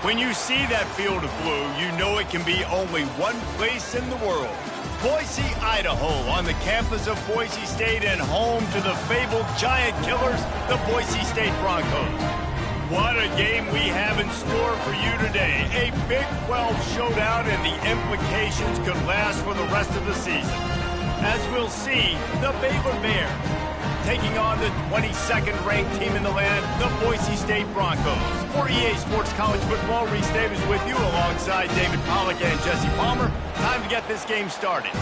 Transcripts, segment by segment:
When you see that field of blue, you know it can be only one place in the world. Boise, Idaho, on the campus of Boise State and home to the fabled giant killers, the Boise State Broncos. What a game we have in store for you today. A Big 12 showdown, and the implications could last for the rest of the season. As we'll see, the Baylor Bears taking on the 22nd ranked team in the land, the Boise State Broncos. For EA Sports College Football, Reese Davis with you alongside David Pollack and Jesse Palmer. Time to get this game started.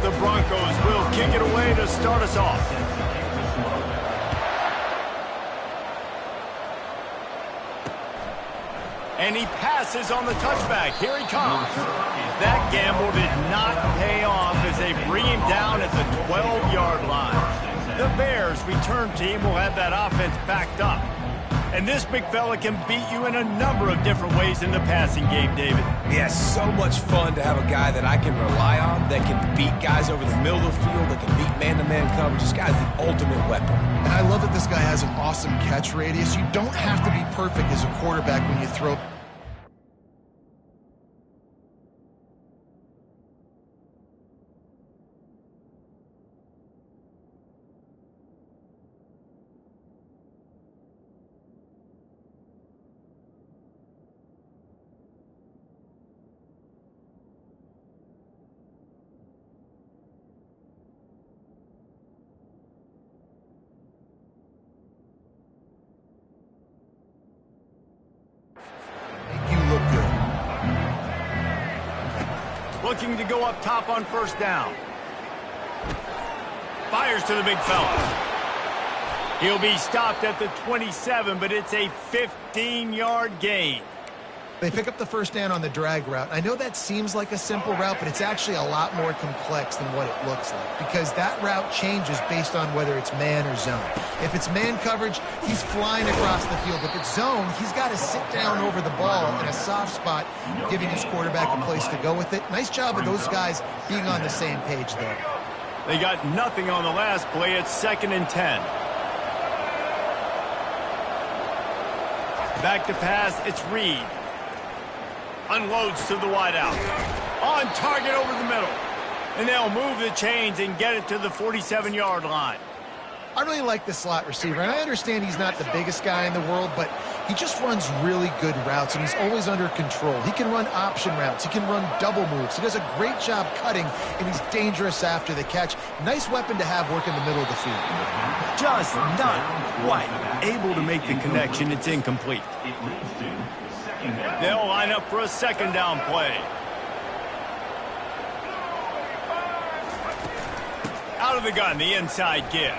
The Broncos will kick it away to start us off. And he passes on the touchback. Here he comes. That gamble did not pay off as they bring him down at the 12-yard line. The Bears' return team will have that offense backed up. And this big fella can beat you in a number of different ways in the passing game, David. Yeah, so much fun to have a guy that I can rely on, that can beat guys over the middle of the field, that can beat man-to-man coverage. This guy's the ultimate weapon. And I love that this guy has an awesome catch radius. You don't have to be perfect as a quarterback when you throw. Looking to go up top on first down. Fires to the big fella. He'll be stopped at the 27, but it's a 15-yard gain. They pick up the first down on the drag route. I know that seems like a simple route, but it's actually a lot more complex than what it looks like, because that route changes based on whether it's man or zone. If it's man coverage, he's flying across the field. If it's zone, he's got to sit down over the ball in a soft spot, giving his quarterback a place to go with it. Nice job of those guys being on the same page there. They got nothing on the last play. It's 2nd and 10. Back to pass, it's Reed. Unloads to the wideout. On target over the middle. And they'll move the chains and get it to the 47-yard line. I really like the slot receiver, and I understand he's not the biggest guy in the world, but he just runs really good routes, and he's always under control. He can run option routes. He can run double moves. He does a great job cutting, and he's dangerous after the catch. Nice weapon to have work in the middle of the field. Just not quite able to make the connection. It's incomplete. They'll line up for a 2nd down play. Out of the gun, the inside give.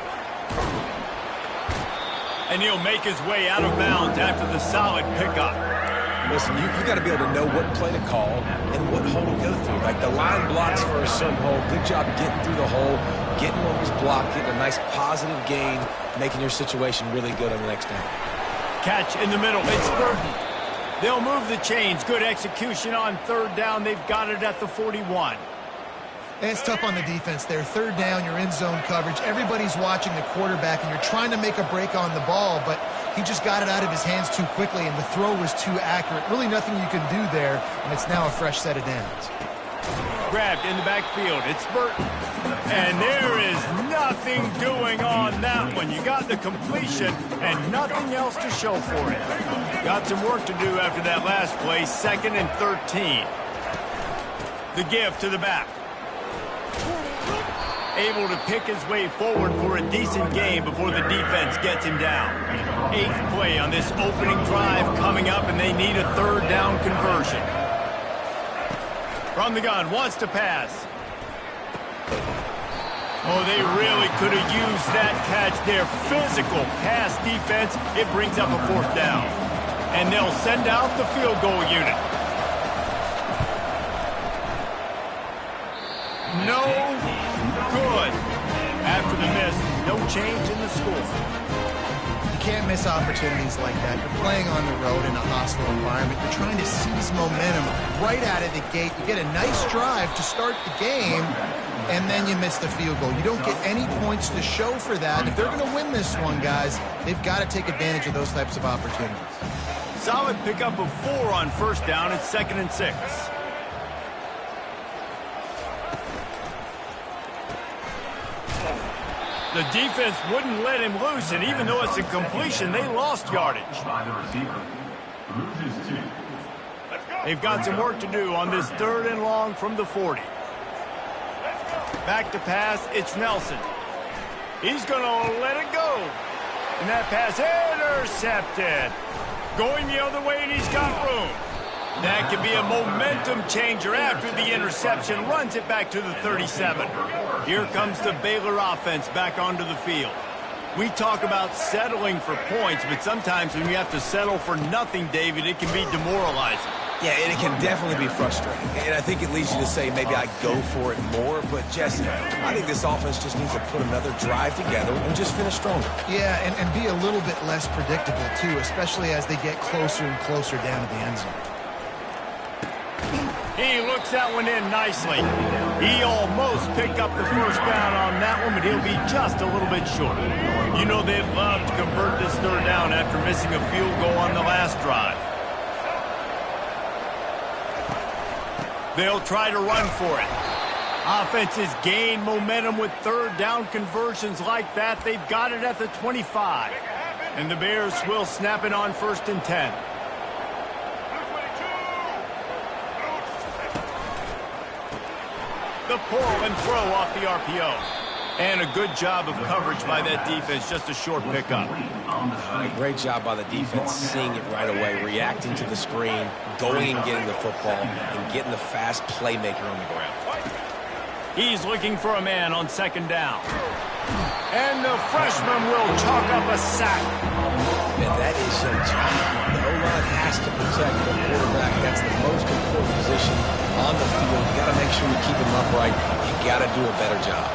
And he'll make his way out of bounds after the solid pickup. Listen, you got to be able to know what play to call and what hole to go through. Like the line blocks for a certain hole. Good job getting through the hole, getting what was blocked, getting a nice positive gain, making your situation really good on the next down. Catch in the middle. It's Burton. They'll move the chains. Good execution on 3rd down. They've got it at the 41. And it's tough on the defense there. 3rd down, you're in zone coverage. Everybody's watching the quarterback, and you're trying to make a break on the ball, but he just got it out of his hands too quickly, and the throw was too accurate. Really nothing you can do there, and it's now a fresh set of downs. Grabbed in the backfield. It's Burton. And there is nothing doing on that one. You got the completion and nothing else to show for it. Got some work to do after that last play. 2nd and 13. The give to the back. Able to pick his way forward for a decent game before the defense gets him down. 8th play on this opening drive coming up, and they need a 3rd down conversion. From the gun, wants to pass. Oh, they really could have used that catch. Their physical pass defense, it brings up a 4th down. And they'll send out the field goal unit. No good. After the miss, no change in the score. You can't miss opportunities like that. You're playing on the road in a hostile environment. You're trying to seize momentum right out of the gate. You get a nice drive to start the game, and then you miss the field goal. You don't get any points to show for that. If they're going to win this one, guys, they've got to take advantage of those types of opportunities. Solid pickup of 4 on first down. It's 2nd and 6. The defense wouldn't let him loose, and even though it's a completion, they lost yardage. They've got some work to do on this 3rd and long from the 40. Back to pass, it's Nelson. He's going to let it go. And that pass intercepted. Going the other way, and he's got room. That could be a momentum changer after the interception. Runs it back to the 37. Here comes the Baylor offense back onto the field. We talk about settling for points, but sometimes when you have to settle for nothing, David, it can be demoralizing. Yeah, and it can definitely be frustrating. And I think it leads you to say maybe I go for it more. But, Jesse, I think this offense just needs to put another drive together and just finish stronger. Yeah, and be a little bit less predictable, too, especially as they get closer and closer down to the end zone. He looks that one in nicely. He almost picked up the first down on that one, but he'll be just a little bit short. You know they'd love to convert this 3rd down after missing a field goal on the last drive. They'll try to run for it. Offenses gain momentum with 3rd down conversions like that. They've got it at the 25. And the Bears will snap it on 1st and 10. The pull and throw off the RPO. And a good job of coverage by that defense. Just a short pickup. A great job by the defense, seeing it right away, reacting to the screen, going and getting the football, and getting the fast playmaker on the ground. He's looking for a man on 2nd down. And the freshman will chalk up a sack. And that is your job. The O-line has to protect the quarterback. That's the most important position on the field. You got to make sure you keep him upright. You got to do a better job.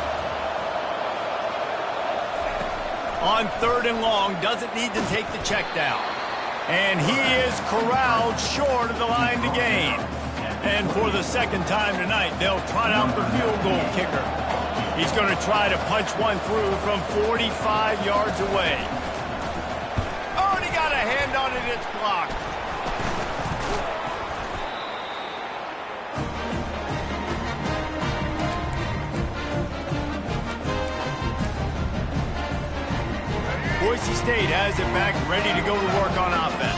On 3rd and long, doesn't need to take the check down. And he is corralled short of the line to gain. And for the 2nd time tonight, they'll trot out the field goal kicker. He's going to try to punch one through from 45 yards away. Oh, and he got a hand on it. It's blocked. Boise State has it back, ready to go to work on offense.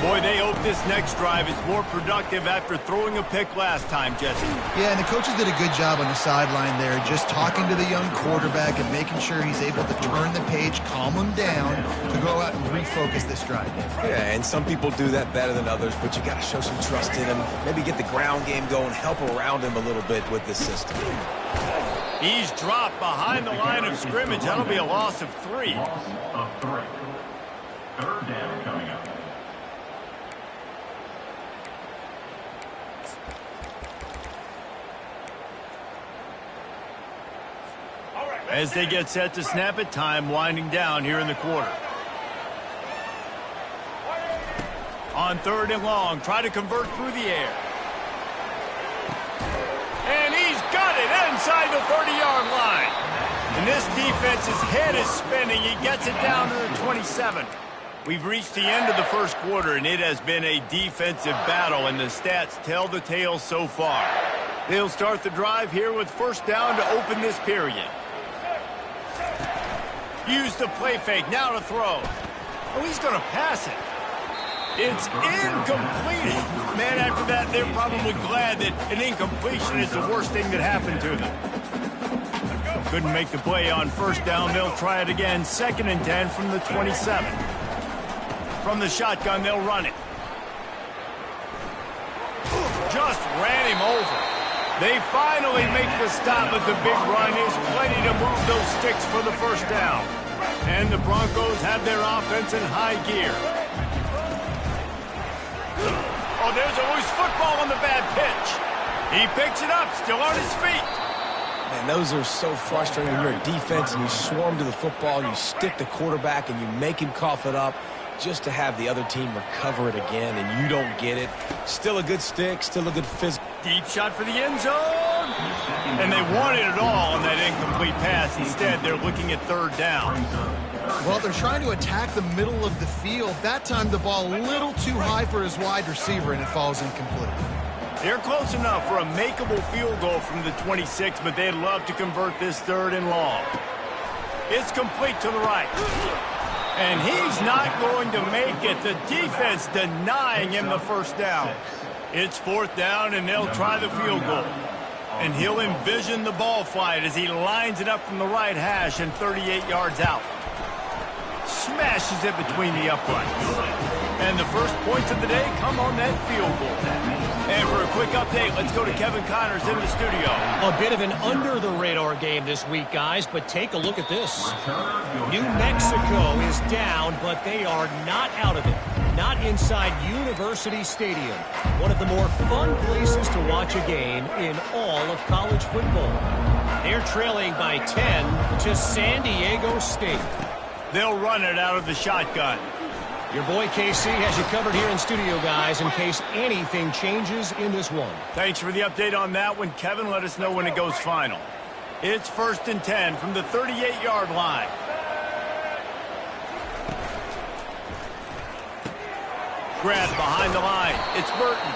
Boy, they hope this next drive is more productive after throwing a pick last time, Jesse. Yeah, and the coaches did a good job on the sideline there, just talking to the young quarterback and making sure he's able to turn the page, calm him down, to go out and refocus this drive. Yeah, and some people do that better than others, but you got to show some trust in him. Maybe get the ground game going, help around him a little bit with this system. He's dropped behind the line of scrimmage. That'll be a loss of 3. Loss of 3. 3rd down coming up. As they get set to snap it, time winding down here in the quarter. On 3rd and long, try to convert through the air. And he's got it inside the 30-yard line. And this defense's head is spinning. He gets it down to the 27. We've reached the end of the first quarter, and it has been a defensive battle, and the stats tell the tale so far. They'll start the drive here with 1st down to open this period. Use the play fake, now to throw. Oh, he's going to pass it. It's incomplete. Man, after that, they're probably glad that an incompletion is the worst thing that happened to them. Couldn't make the play on 1st down. They'll try it again. 2nd and 10 from the 27. From the shotgun, they'll run it. Just ran him over. They finally make the stop, but the big run is plenty to move those sticks for the 1st down. And the Broncos have their offense in high gear. Oh, there's a loose football on the bad pitch. He picks it up, still on his feet. Man, those are so frustrating when you're a defense and you swarm to the football and you stick the quarterback and you make him cough it up just to have the other team recover it again and you don't get it. Still a good stick, still a good physical. Deep shot for the end zone. And they wanted it all on that incomplete pass. Instead, they're looking at third down. Well, they're trying to attack the middle of the field. That time the ball a little too high for his wide receiver, and it falls incomplete. They're close enough for a makeable field goal from the 26, but they'd love to convert this third and long. It's complete to the right. And he's not going to make it. The defense denying him the first down. It's fourth down, and they'll try the field goal. And he'll envision the ball flight as he lines it up from the right hash and 38 yards out. Smashes it between the uprights. And the first points of the day come on that field goal. And for a quick update, let's go to Kevin Connors in the studio. A bit of an under-the-radar game this week, guys, but take a look at this. New Mexico is down, but they are not out of it. Not inside University Stadium, one of the more fun places to watch a game in all of college football. They're trailing by 10 to San Diego State. They'll run it out of the shotgun. Your boy KC has you covered here in studio, guys, in case anything changes in this one. Thanks for the update on that one, Kevin. Let us know when it goes final. It's 1st and 10 from the 38-yard line. Grab behind the line. It's Burton.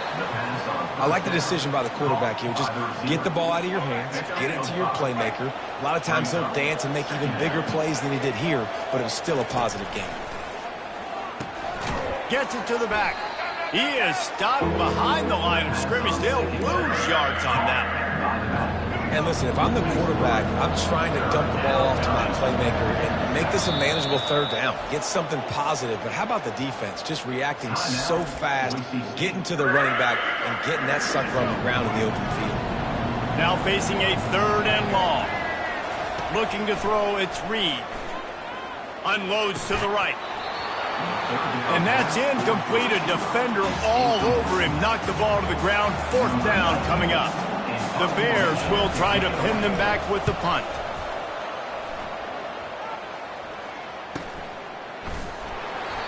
I like the decision by the quarterback here. Just get the ball out of your hands, get it to your playmaker. A lot of times he'll dance and make even bigger plays than he did here, but it was still a positive game. Gets it to the back. He is stopped behind the line of scrimmage. They'll lose yards on that one. And listen, if I'm the quarterback, I'm trying to dump the ball off to my playmaker and make this a manageable third down. Get something positive. But how about the defense? Just reacting so fast, getting to the running back, and getting that sucker on the ground in the open field. Now facing a third and long. Looking to throw, it's Reed. Unloads to the right. And that's incomplete. A defender all over him. Knocked the ball to the ground. Fourth down coming up. The Bears will try to pin them back with the punt.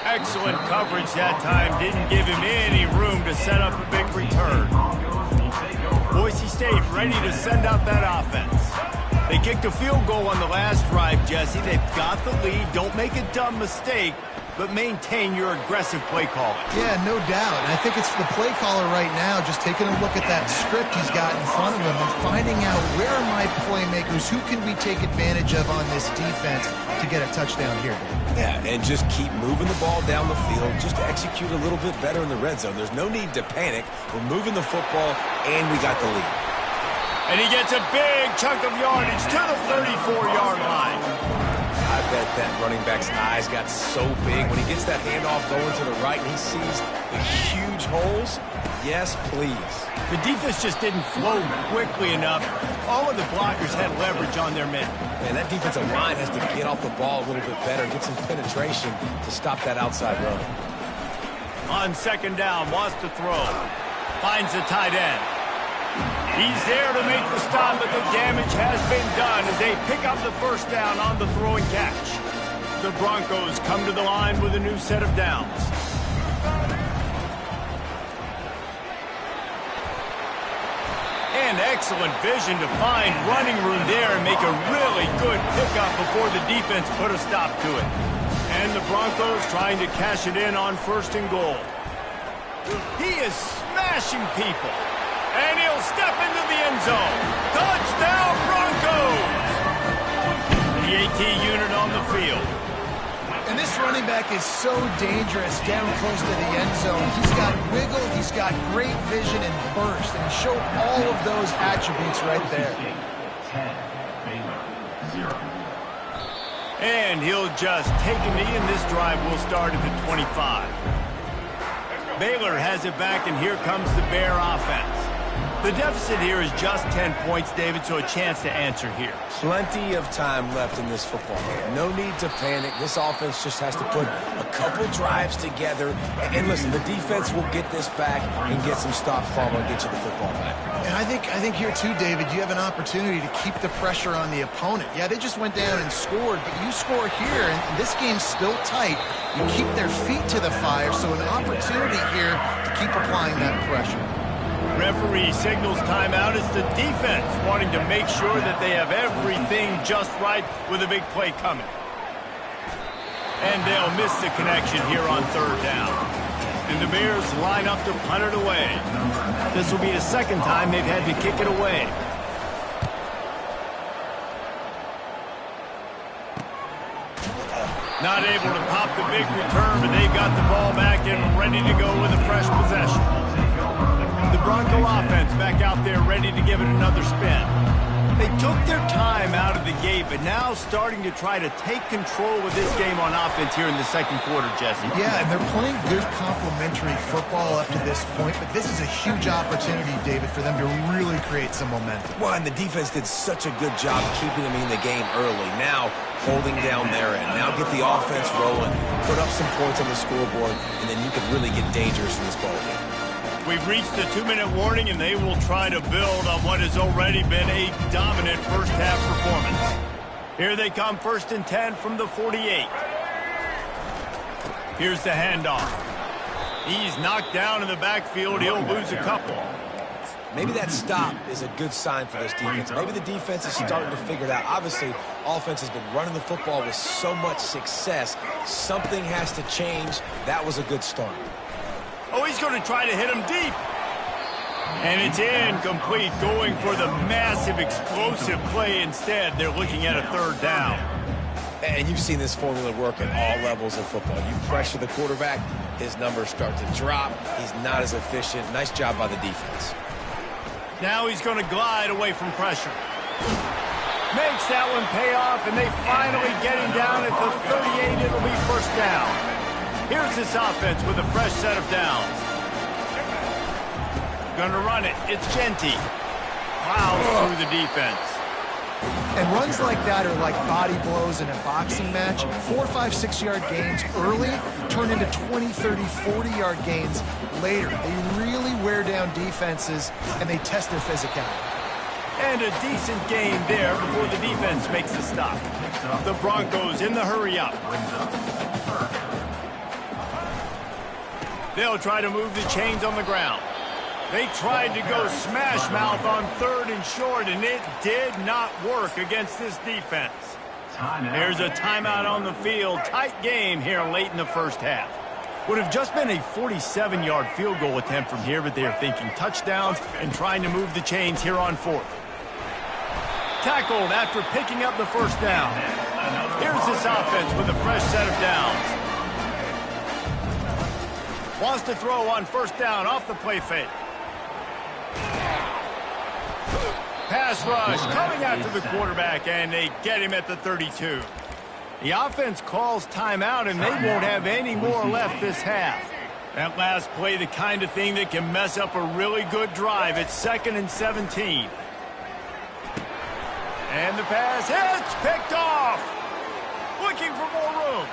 Excellent coverage that time. Didn't give him any room to set up a big return. Boise State ready to send out that offense. They kicked a field goal on the last drive, Jesse. They've got the lead. Don't make a dumb mistake, but maintain your aggressive play calling. Yeah, no doubt. And I think it's the play caller right now just taking a look at that script he's got in front of him and finding out where are my playmakers, who can we take advantage of on this defense to get a touchdown here. Yeah, and just keep moving the ball down the field. Just execute a little bit better in the red zone. There's no need to panic. We're moving the football, and we got the lead. And he gets a big chunk of yardage to the 34-yard line. I bet that running back's eyes got so big when he gets that handoff going to the right and he sees the huge holes. Yes, please. The defense just didn't flow quickly enough. All of the blockers had leverage on their men. Man, that defensive line has to get off the ball a little bit better, get some penetration to stop that outside run. On second down, wants to throw. Finds the tight end. He's there to make the stop, but the damage has been done as they pick up the first down on the throw and catch. The Broncos come to the line with a new set of downs. And excellent vision to find running room there and make a really good pickup before the defense put a stop to it. And the Broncos trying to cash it in on 1st and goal. He is smashing people. And he'll step into the end zone. Touchdown, Broncos! The AT unit on the field. And this running back is so dangerous down close to the end zone. He's got wiggle, he's got great vision and burst, and he showed all of those attributes right there. 10, Baylor, 0. And he'll just take a knee, and this drive will start at the 25. Baylor has it back, and here comes the Bear offense. The deficit here is just 10 points, David, so a chance to answer here. Plenty of time left in this football game. No need to panic. This offense just has to put a couple drives together. And listen, the defense will get this back and get some stops following and get you the football back. And I think here too, David, you have an opportunity to keep the pressure on the opponent. Yeah, they just went down and scored, but you score here, and this game's still tight. You keep their feet to the fire, so an opportunity here to keep applying that pressure. Referee signals timeout. It's the defense wanting to make sure that they have everything just right with a big play coming. And they'll miss the connection here on third down. And the Bears line up to punt it away. This will be the second time they've had to kick it away. Not able to pop the big return, but they've got the ball back and ready to go with a fresh possession. The Bronco offense back out there ready to give it another spin. They took their time out of the gate, but now starting to try to take control of this game on offense here in the second quarter, Jesse. Yeah, and they're playing good complementary football up to this point, but this is a huge opportunity, David, for them to really create some momentum. Well, and the defense did such a good job keeping them in the game early. Now holding down their end. Now get the offense rolling, put up some points on the scoreboard, and then you can really get dangerous in this ball game. We've reached the 2-minute warning, and they will try to build on what has already been a dominant first-half performance. Here they come, 1st and 10 from the 48. Here's the handoff. He's knocked down in the backfield. He'll lose a couple. Maybe that stop is a good sign for this defense. Maybe the defense is starting to figure it out. Obviously, offense has been running the football with so much success. Something has to change. That was a good start. Oh, he's going to try to hit him deep. And it's incomplete, going for the massive explosive play instead. They're looking at a third down. And you've seen this formula work at all levels of football. You pressure the quarterback, his numbers start to drop. He's not as efficient. Nice job by the defense. Now he's going to glide away from pressure. Makes that one pay off, and they finally get him down at the 38. It'll be first down. Here's this offense with a fresh set of downs. Gonna run it. It's Genty. Plows through the defense. And runs like that are like body blows in a boxing match. 4, 5, 6-yard gains early turn into 20, 30, 40-yard gains later. They really wear down defenses, and they test their physicality. And a decent gain there before the defense makes the stop. The Broncos in the hurry-up. They'll try to move the chains on the ground. They tried to go smash mouth on 3rd and short, and it did not work against this defense. There's a timeout on the field. Tight game here late in the first half. Would have just been a 47-yard field goal attempt from here, but they are thinking touchdowns and trying to move the chains here on 4th. Tackled after picking up the first down. Here's this offense with a fresh set of downs. Wants to throw on first down off the play fake. Pass rush coming after the quarterback, and they get him at the 32. The offense calls timeout, and they won't have any more left this half. That last play, the kind of thing that can mess up a really good drive. It's 2nd and 17. And the pass hits, picked off. Looking for more room.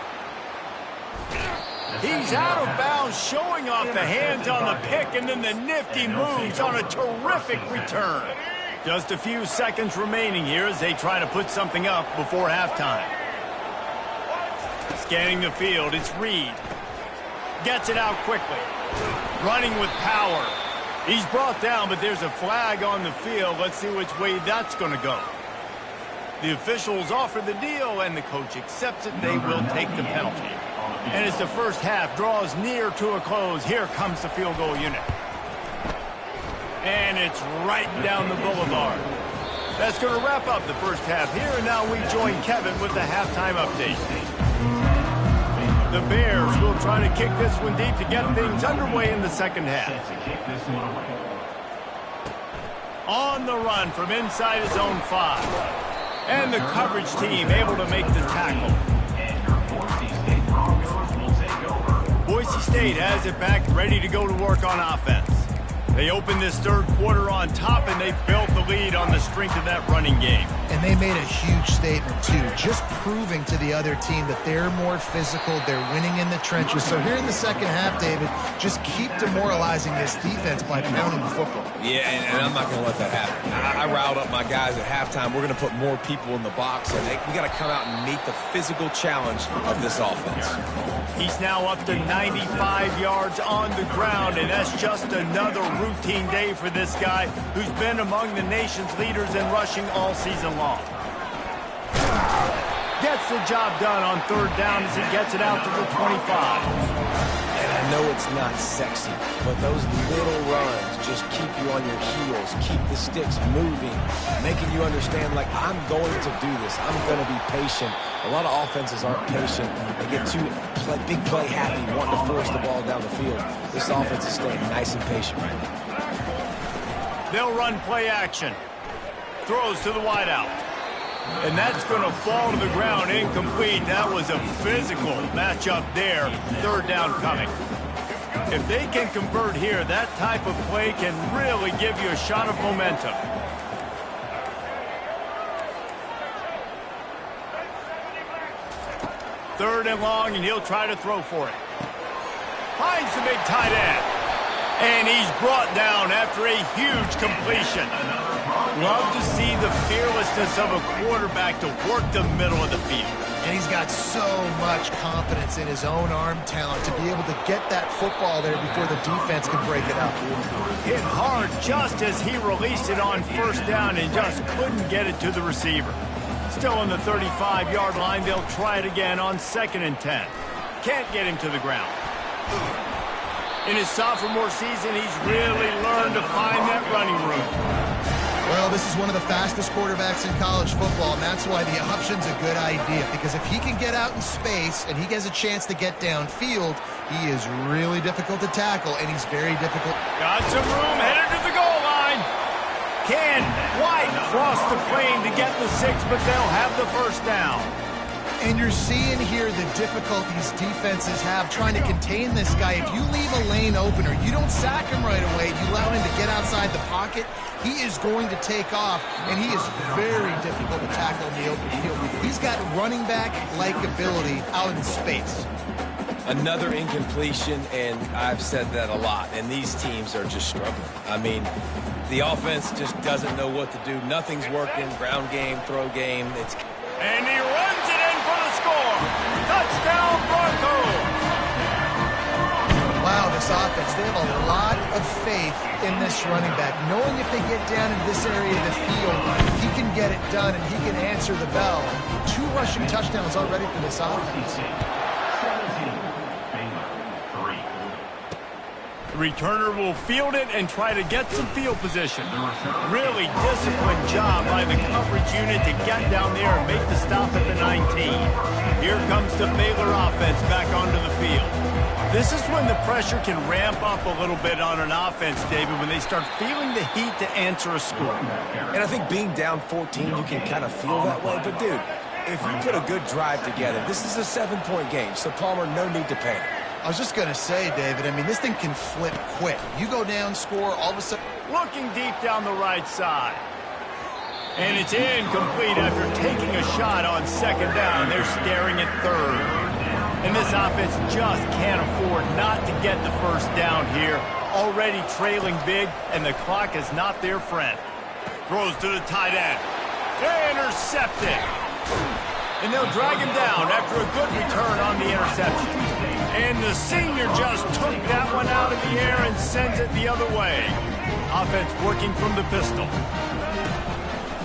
He's out of bounds, showing off the hands on the pick, and then the nifty moves on a terrific return. Just a few seconds remaining here as they try to put something up before halftime. Scanning the field, it's Reed. Gets it out quickly. Running with power. He's brought down, but there's a flag on the field. Let's see which way that's going to go. The officials offer the deal, and the coach accepts it. They will take the penalty. And as the first half draws near to a close, here comes the field goal unit. And it's right down the boulevard. That's going to wrap up the first half here, and now we join Kevin with the halftime update. The Bears will try to kick this one deep to get things underway in the second half. On the run from inside his own 5. And the coverage team able to make the tackle. Boise State has it back, ready to go to work on offense. They open this third quarter on top, and they built the lead on the strength of that running game. And they made a huge statement, too, just proving to the other team that they're more physical, they're winning in the trenches. So here in the second half, David, just keep demoralizing this defense by pounding the football. Yeah, and I'm not going to let that happen. I riled up my guys at halftime. We're going to put more people in the box, and we got to come out and meet the physical challenge of this offense. He's now up to 95 yards on the ground, and that's just another routine day for this guy who's been among the nation's leaders in rushing all season long. Gets the job done on third down as he gets it out to the 25. And I know it's not sexy, but those little runs just keep you on your heels, keep the sticks moving, making you understand, like, I'm going to do this. I'm going to be patient. A lot of offenses aren't patient. They get too big play happy, wanting to force the ball down the field. This offense is staying nice and patient right now. They'll run play action. Throws to the wideout. And that's going to fall to the ground incomplete. That was a physical matchup there. Third down coming. If they can convert here, that type of play can really give you a shot of momentum. Third and long, and he'll try to throw for it. Finds the big tight end. And he's brought down after a huge completion. Love to see the fearlessness of a quarterback to work the middle of the field. And he's got so much confidence in his own arm talent to be able to get that football there before the defense can break it up. Hit hard just as he released it on first down and just couldn't get it to the receiver. Still on the 35-yard line, they'll try it again on 2nd and 10. Can't get him to the ground. In his sophomore season, he's really learned to find that running room. Well, this is one of the fastest quarterbacks in college football, and that's why the option's a good idea. Because if he can get out in space and he has a chance to get downfield, he is really difficult to tackle, and he's very difficult. Got some room, headed to the goal line. Can White cross the plane to get the 6, but they'll have the first down. And you're seeing here the difficulties defenses have trying to contain this guy. If you leave a lane open or you don't sack him right away, you allow him to get outside the pocket, he is going to take off, and he is very difficult to tackle in the open field. He's got running back-like ability out in space. Another incompletion, and I've said that a lot, and these teams are just struggling. I mean, the offense just doesn't know what to do. Nothing's working. Ground game, throw game. And he runs it in for the score. Touchdown, Broncos. Wow, this offense, they have a lot of faith in this running back. Knowing if they get down in this area of the field, he can get it done and he can answer the bell. 2 rushing touchdowns already for this offense. The returner will field it and try to get some field position. Really disciplined job by the coverage unit to get down there and make the stop at the 19. Here comes the Baylor offense back onto the field. This is when the pressure can ramp up a little bit on an offense, David, when they start feeling the heat to answer a score. And I think being down 14, you can kind of feel that way. But, dude, if you put a good drive together, this is a 7-point game, so Palmer, no need to panic. I was just going to say, David, I mean, this thing can flip quick. You go down, score, all of a sudden. Looking deep down the right side. And it's incomplete after taking a shot on 2nd down. They're staring at 3rd. And this offense just can't afford not to get the first down here. Already trailing big, and the clock is not their friend. Throws to the tight end. Intercepted. And they'll drag him down after a good return on the interception. And the senior just took that one out of the air and sends it the other way. Offense working from the pistol.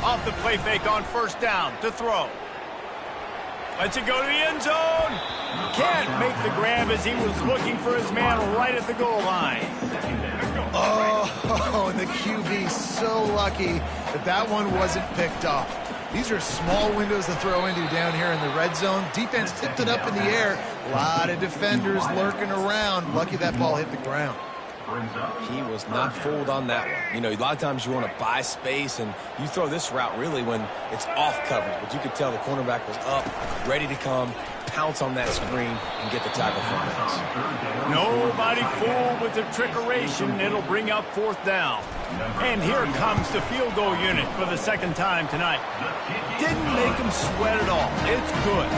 Off the play fake on first down to throw. Lets it go to the end zone. Can't make the grab as he was looking for his man right at the goal line. Oh, the QB so lucky that that one wasn't picked off. These are small windows to throw into down here in the red zone. Defense tipped it up in the air. A lot of defenders lurking around. Lucky that ball hit the ground. He was not fooled on that one. You know, a lot of times you want to buy space, and you throw this route really when it's off coverage. But you could tell the cornerback was up, ready to come, pounce on that screen and get the tackle from it. Nobody fooled with the trickeration. It'll bring up 4th down. And here comes the field goal unit for the 2nd time tonight. Didn't make them sweat at all. It's good.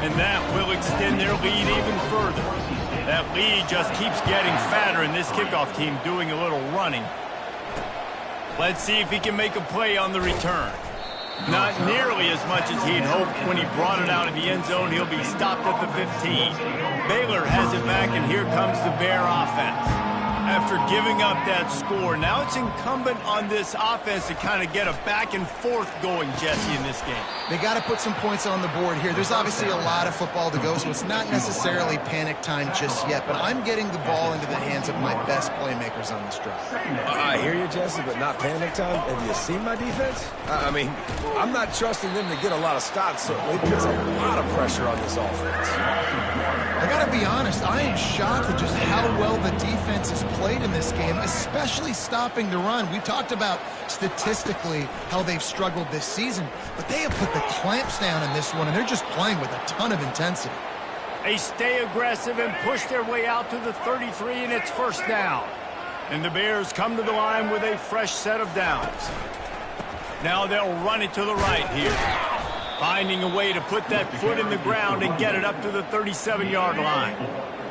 And that will extend their lead even further. That lead just keeps getting fatter, and this kickoff team doing a little running. Let's see if he can make a play on the return. Not nearly as much as he'd hoped when he brought it out of the end zone. He'll be stopped at the 15. Baylor has it back, and here comes the Bear offense. After giving up that score, now it's incumbent on this offense to kind of get a back and forth going, Jesse, in this game. They got to put some points on the board here. There's obviously a lot of football to go, so it's not necessarily panic time just yet, but I'm getting the ball into the hands of my best playmakers on this drive. I hear you, Jesse, but not panic time. Have you seen my defense? I mean, I'm not trusting them to get a lot of stops, so it puts a lot of pressure on this offense. I got to be honest, I am shocked at just how well the defense has played in this game, especially stopping the run. We talked about statistically how they've struggled this season, but they have put the clamps down in this one, and they're just playing with a ton of intensity. They stay aggressive and push their way out to the 33, and it's 1st down. And the Bears come to the line with a fresh set of downs. Now they'll run it to the right here. Finding a way to put that foot in the ground and get it up to the 37-yard line.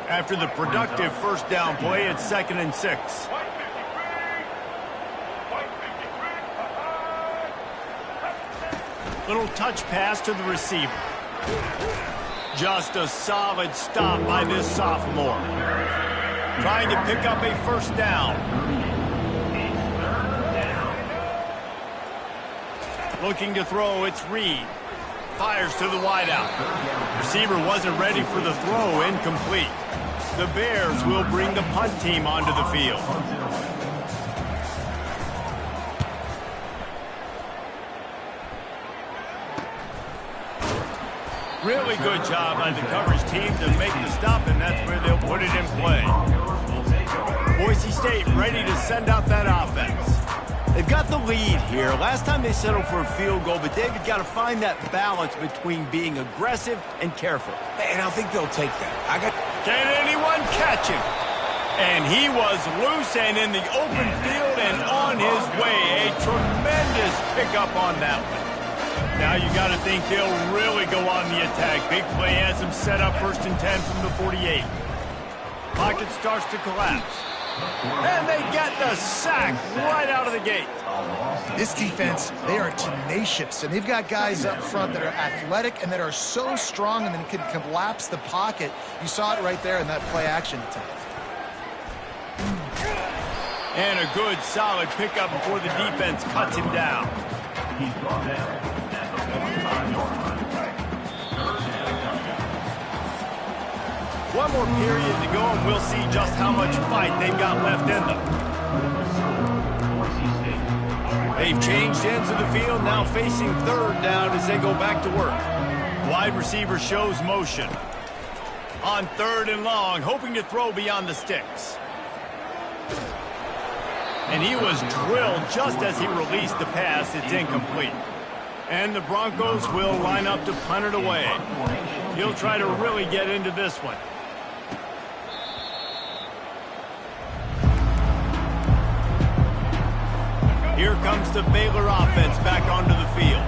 After the productive 1st down play, it's 2nd and 6. Little touch pass to the receiver. Just a solid stop by this sophomore. Trying to pick up a 1st down. Looking to throw, it's Reed. Fires to the wideout. Receiver wasn't ready for the throw, incomplete. The Bears will bring the punt team onto the field. Really good job by the coverage team to make the stop, and that's where they'll put it in play. Boise State ready to send out that offense. They've got the lead here. Last time they settled for a field goal, but David got to find that balance between being aggressive and careful. And I think they'll take that. Can anyone catch him? And he was loose and in the open field and on his way. A tremendous pickup on that one. Now you got to think they'll really go on the attack. Big play has them set up 1st and 10 from the 48. Pocket starts to collapse. And they get the sack right out of the gate. This defense, they are tenacious, and they've got guys up front that are athletic and that are so strong and then can collapse the pocket. You saw it right there in that play-action attempt. And a good, solid pickup before the defense cuts him down. He's brought down at the 45-yard line. One more period to go, and we'll see just how much fight they've got left in them. They've changed ends of the field, now facing 3rd down as they go back to work. Wide receiver shows motion. On 3rd and long, hoping to throw beyond the sticks. And he was drilled just as he released the pass. It's incomplete. And the Broncos will line up to punt it away. He'll try to really get into this one. Here comes the Baylor offense back onto the field.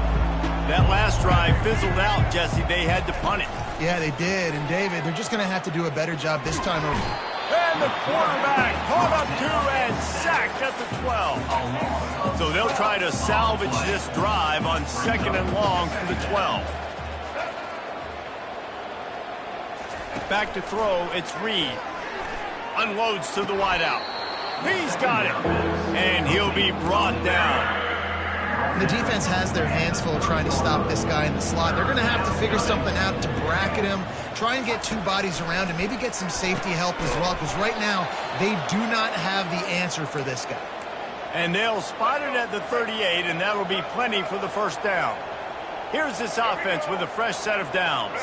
That last drive fizzled out, Jesse. They had to punt it. Yeah, they did. And, David, they're just going to have to do a better job this time over. And the quarterback caught up to and sacked at the 12. So they'll try to salvage this drive on 2nd and long from the 12. Back to throw, it's Reed. Unloads to the wideout. He's got it. And he'll be brought down. The defense has their hands full trying to stop this guy in the slot. They're going to have to figure something out to bracket him, try and get 2 bodies around him, maybe get some safety help as well, because right now they do not have the answer for this guy. And they'll spot it at the 38, and that'll be plenty for the 1st down. Here's this offense with a fresh set of downs.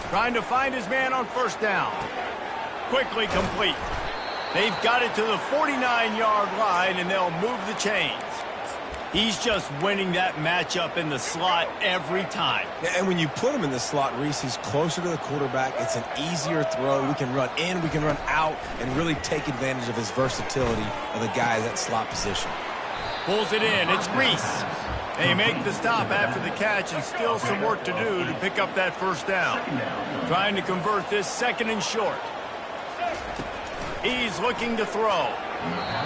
Trying to find his man on 1st down. Quickly complete. They've got it to the 49-yard line, and they'll move the chains. He's just winning that matchup in the slot every time. Yeah, and when you put him in the slot, Reese, he's closer to the quarterback. It's an easier throw. We can run in, we can run out, and really take advantage of his versatility of the guys at slot position. Pulls it in. It's Reese. They make the stop after the catch, and still some work to do to pick up that first down. Trying to convert this second and short. He's looking to throw.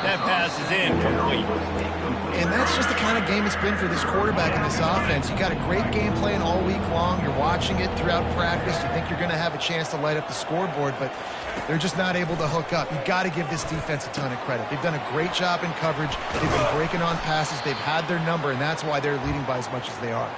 That pass is incomplete. And that's just the kind of game it's been for this quarterback and this offense. You got a great game plan all week long. You're watching it throughout practice. You think you're going to have a chance to light up the scoreboard, but they're just not able to hook up. You got to give this defense a ton of credit. They've done a great job in coverage. They've been breaking on passes. They've had their number, and that's why they're leading by as much as they are.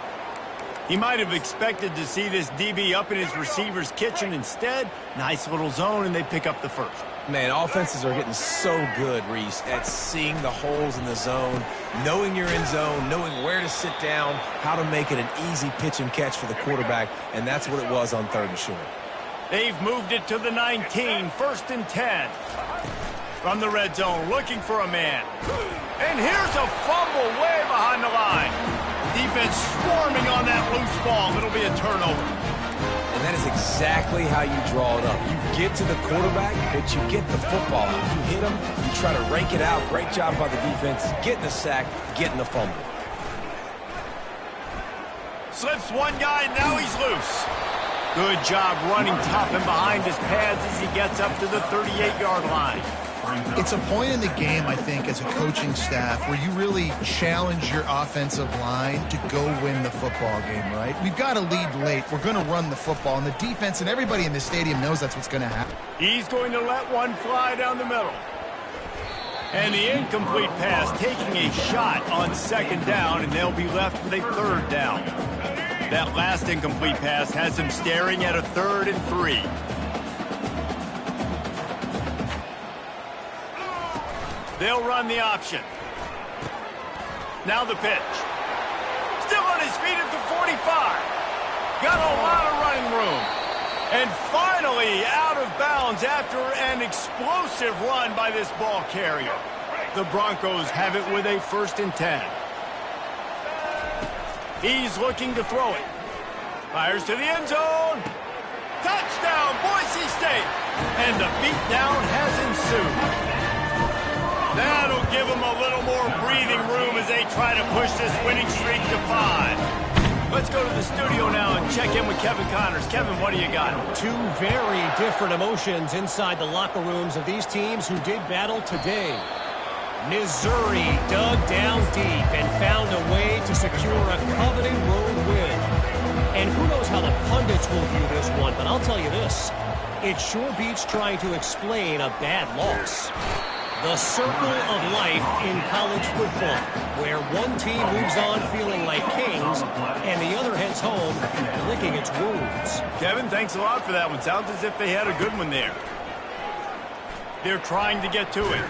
He might have expected to see this DB up in his receiver's kitchen. Instead, nice little zone, and they pick up the first. Man, offenses are getting so good, Reese, at seeing the holes in the zone, knowing you're in zone, knowing where to sit down, how to make it an easy pitch and catch for the quarterback, and that's what it was on 3rd and short. They've moved it to the 19, 1st and 10. From the red zone, looking for a man. And here's a fumble way behind the line. Defense swarming on that loose ball. It'll be a turnover. And that is exactly how you draw it up. You get to the quarterback, but you get the football out. You hit him, you try to rake it out. Great job by the defense, getting the sack, getting the fumble. Slips one guy, now he's loose. Good job running top and behind his pads as he gets up to the 38-yard line. It's a point in the game, I think, as a coaching staff where you really challenge your offensive line to go win the football game, right? We've got to lead late. We're going to run the football, and the defense and everybody in the stadium knows that's what's going to happen. He's going to let one fly down the middle. And the incomplete pass taking a shot on 2nd down, and they'll be left with a 3rd down. That last incomplete pass has him staring at a 3rd and 3. They'll run the option. Now the pitch. Still on his feet at the 45. Got a lot of running room. And finally out of bounds after an explosive run by this ball carrier. The Broncos have it with a 1st and 10. He's looking to throw it. Fires to the end zone. Touchdown, Boise State. And the beatdown has ensued. That'll give them a little more breathing room as they try to push this winning streak to 5. Let's go to the studio now and check in with Kevin Connors. Kevin, what do you got? Two very different emotions inside the locker rooms of these teams who did battle today. Missouri dug down deep and found a way to secure a coveted road win. And who knows how the pundits will view this one, but I'll tell you this. It sure beats trying to explain a bad loss. The circle of life in college football, where one team moves on feeling like kings and the other heads home licking its wounds. Kevin, thanks a lot for that one. Sounds as if they had a good one there. They're trying to get to it.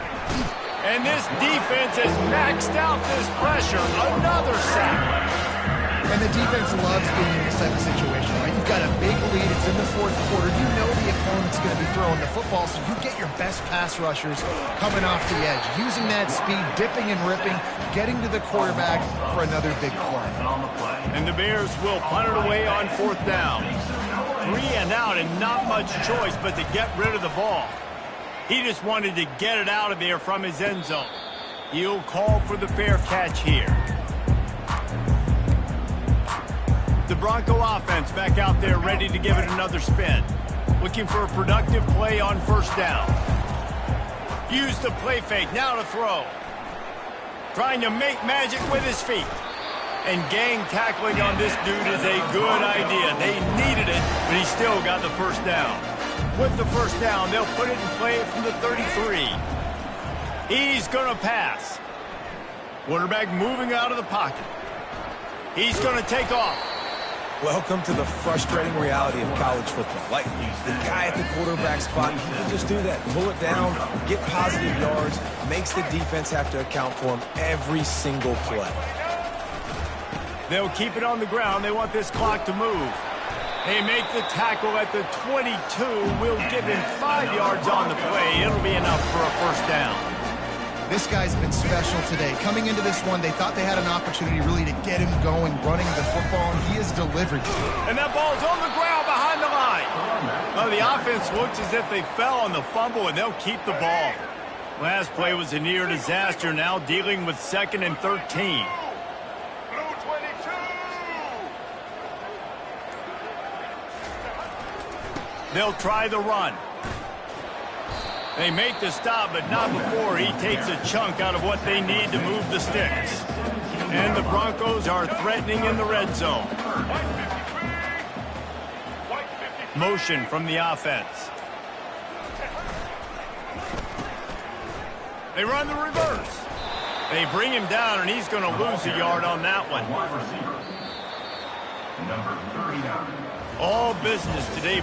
And this defense has maxed out this pressure. Another sack. And the defense loves being in this type of situation, right? You've got a big lead. It's in the 4th quarter. You know the opponent's going to be throwing the football, so you get your best pass rushers coming off the edge, using that speed, dipping and ripping, getting to the quarterback for another big play. And the Bears will punt it away on 4th down. 3 and out and not much choice but to get rid of the ball. He just wanted to get it out of there from his end zone. He'll call for the fair catch here. The Bronco offense back out there ready to give it another spin. Looking for a productive play on 1st down. Use the play fake, now to throw. Trying to make magic with his feet. And gang tackling on this dude is a good idea. They needed it, but he still got the 1st down. With the 1st down, they'll put it and play it from the 33. He's going to pass. Quarterback moving out of the pocket. He's going to take off. Welcome to the frustrating reality of college football. Like, the guy at the quarterback spot, he can just do that. Pull it down, get positive yards, makes the defense have to account for him every single play. They'll keep it on the ground. They want this clock to move. They make the tackle at the 22. Will give him 5 yards on the play. It'll be enough for a 1st down. This guy's been special today. Coming into this one, they thought they had an opportunity really to get him going, running the football, and he has delivered. And that ball's on the ground behind the line. Well, the offense looks as if they fell on the fumble, and they'll keep the ball. Last play was a near disaster, now dealing with 2nd and 13. They'll try the run. They make the stop, but not before he takes a chunk out of what they need to move the sticks. And the Broncos are threatening in the red zone. Motion from the offense. They run the reverse. They bring him down, and he's going to lose a yard on that one. Number 39. All business today.